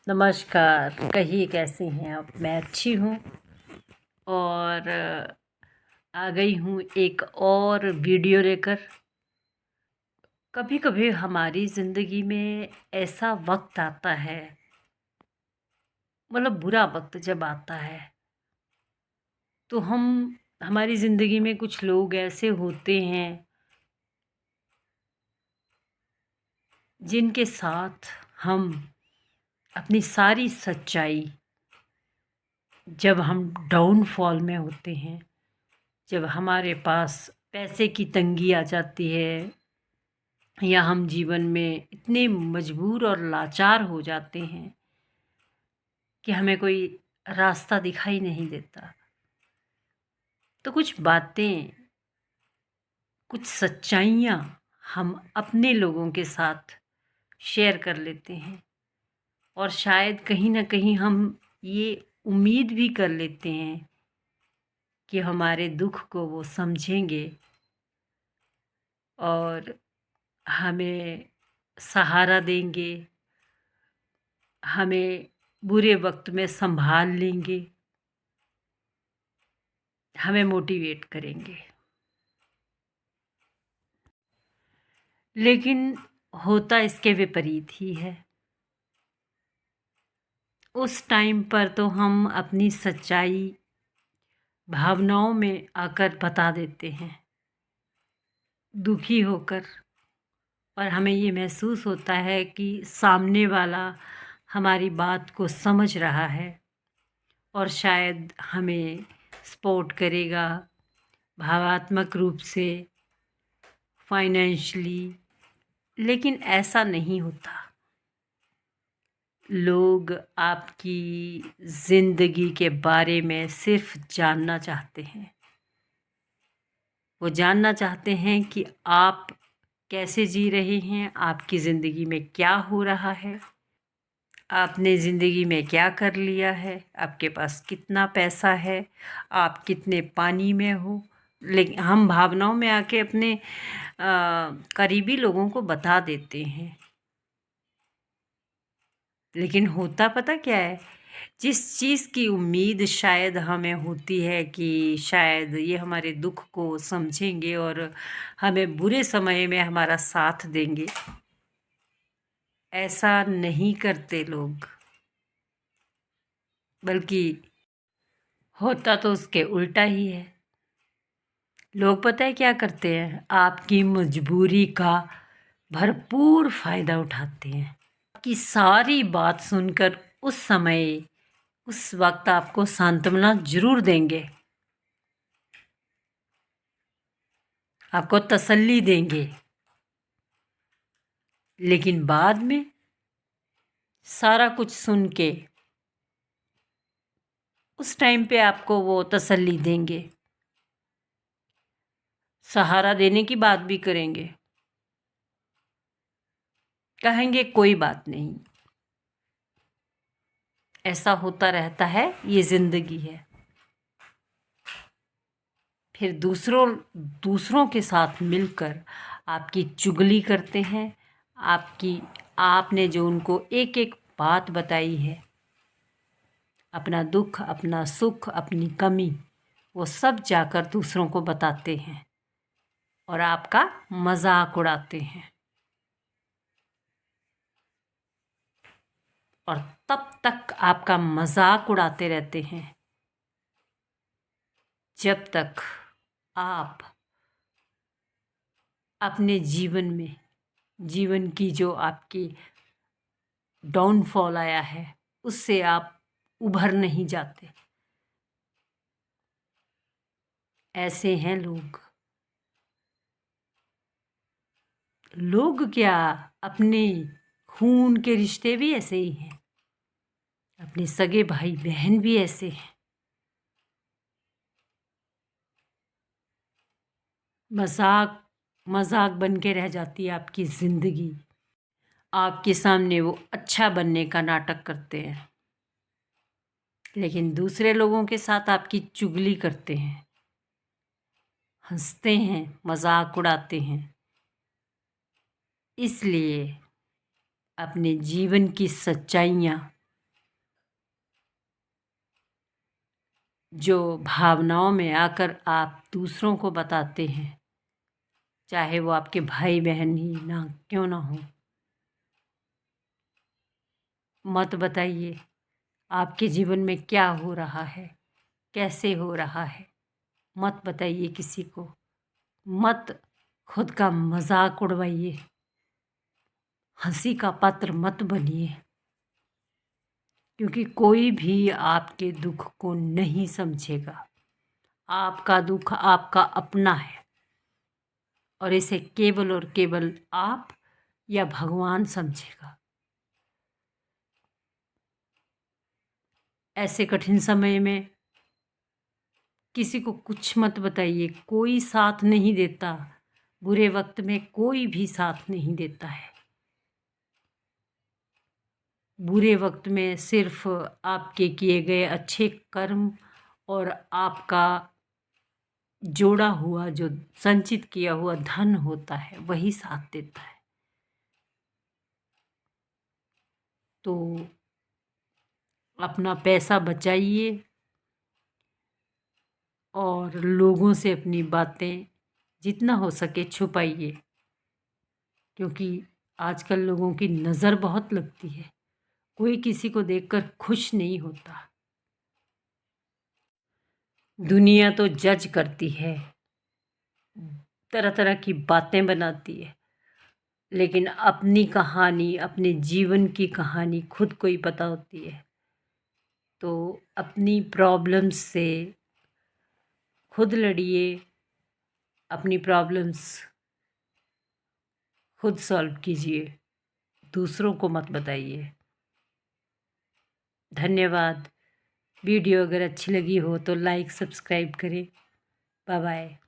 नमस्कार। कहिए कैसी हैं आप? मैं अच्छी हूँ और आ गई हूँ एक और वीडियो लेकर। कभी कभी हमारी ज़िंदगी में ऐसा वक्त आता है, मतलब बुरा वक्त जब आता है तो हमारी ज़िंदगी में कुछ लोग ऐसे होते हैं जिनके साथ हम अपनी सारी सच्चाई, जब हम डाउनफॉल में होते हैं, जब हमारे पास पैसे की तंगी आ जाती है या हम जीवन में इतने मजबूर और लाचार हो जाते हैं कि हमें कोई रास्ता दिखाई नहीं देता, तो कुछ बातें, कुछ सच्चाइयाँ हम अपने लोगों के साथ शेयर कर लेते हैं और शायद कहीं ना कहीं हम ये उम्मीद भी कर लेते हैं कि हमारे दुख को वो समझेंगे और हमें सहारा देंगे, हमें बुरे वक्त में संभाल लेंगे, हमें मोटिवेट करेंगे। लेकिन होता इसके विपरीत ही है। उस टाइम पर तो हम अपनी सच्चाई भावनाओं में आकर बता देते हैं, दुखी होकर, और हमें ये महसूस होता है कि सामने वाला हमारी बात को समझ रहा है और शायद हमें सपोर्ट करेगा, भावात्मक रूप से, फाइनेंशियली। लेकिन ऐसा नहीं होता। लोग आपकी ज़िंदगी के बारे में सिर्फ जानना चाहते हैं। वो जानना चाहते हैं कि आप कैसे जी रहे हैं, आपकी ज़िंदगी में क्या हो रहा है, आपने ज़िंदगी में क्या कर लिया है, आपके पास कितना पैसा है, आप कितने पानी में हो। लेकिन हम भावनाओं में आके अपने करीबी लोगों को बता देते हैं। लेकिन होता पता क्या है, जिस चीज़ की उम्मीद शायद हमें होती है कि शायद ये हमारे दुख को समझेंगे और हमें बुरे समय में हमारा साथ देंगे, ऐसा नहीं करते लोग। बल्कि होता तो उसके उल्टा ही है। लोग पता है क्या करते हैं? आपकी मजबूरी का भरपूर फ़ायदा उठाते हैं। आपकी सारी बात सुनकर उस समय, उस वक्त आपको सांत्वना ज़रूर देंगे, आपको तसल्ली देंगे, लेकिन बाद में सारा कुछ सुन के उस टाइम पे आपको वो तसल्ली देंगे, सहारा देने की बात भी करेंगे, कहेंगे कोई बात नहीं। ऐसा होता रहता है, ये ज़िंदगी है। फिर दूसरों के साथ मिलकर आपकी चुगली करते हैं। आपने जो उनको एक एक बात बताई है, अपना दुख, अपना सुख, अपनी कमी, वो सब जाकर दूसरों को बताते हैं और आपका मजाक उड़ाते हैं। और तब तक आपका मजाक उड़ाते रहते हैं जब तक आप अपने जीवन की जो आपकी डाउनफॉल आया है उससे आप उभर नहीं जाते। ऐसे हैं लोग। लोग क्या, अपने खून के रिश्ते भी ऐसे ही हैं, अपने सगे भाई बहन भी ऐसे हैं। मजाक मजाक बन के रह जाती है आपकी ज़िंदगी। आपके सामने वो अच्छा बनने का नाटक करते हैं, लेकिन दूसरे लोगों के साथ आपकी चुगली करते हैं, हंसते हैं, मजाक उड़ाते हैं। इसलिए अपने जीवन की सच्चाइयाँ जो भावनाओं में आकर आप दूसरों को बताते हैं, चाहे वो आपके भाई बहन ही ना क्यों ना हो, मत बताइए आपके जीवन में क्या हो रहा है, कैसे हो रहा है। मत बताइए किसी को, मत खुद का मजाक उड़वाइए, हंसी का पात्र मत बनिए, क्योंकि कोई भी आपके दुख को नहीं समझेगा। आपका दुख आपका अपना है और इसे केवल और केवल आप या भगवान समझेगा। ऐसे कठिन समय में किसी को कुछ मत बताइए, कोई साथ नहीं देता। बुरे वक्त में कोई भी साथ नहीं देता है। बुरे वक्त में सिर्फ आपके किए गए अच्छे कर्म और आपका जोड़ा हुआ जो संचित किया हुआ धन होता है वही साथ देता है। तो अपना पैसा बचाइए और लोगों से अपनी बातें जितना हो सके छुपाइए, क्योंकि आजकल लोगों की नज़र बहुत लगती है। कोई किसी को देखकर खुश नहीं होता। दुनिया तो जज करती है, तरह तरह की बातें बनाती है, लेकिन अपनी कहानी, अपने जीवन की कहानी खुद को ही पता होती है। तो अपनी प्रॉब्लम्स से खुद लड़िए, अपनी प्रॉब्लम्स खुद सॉल्व कीजिए, दूसरों को मत बताइए। धन्यवाद। वीडियो अगर अच्छी लगी हो तो लाइक सब्सक्राइब करें। Bye bye.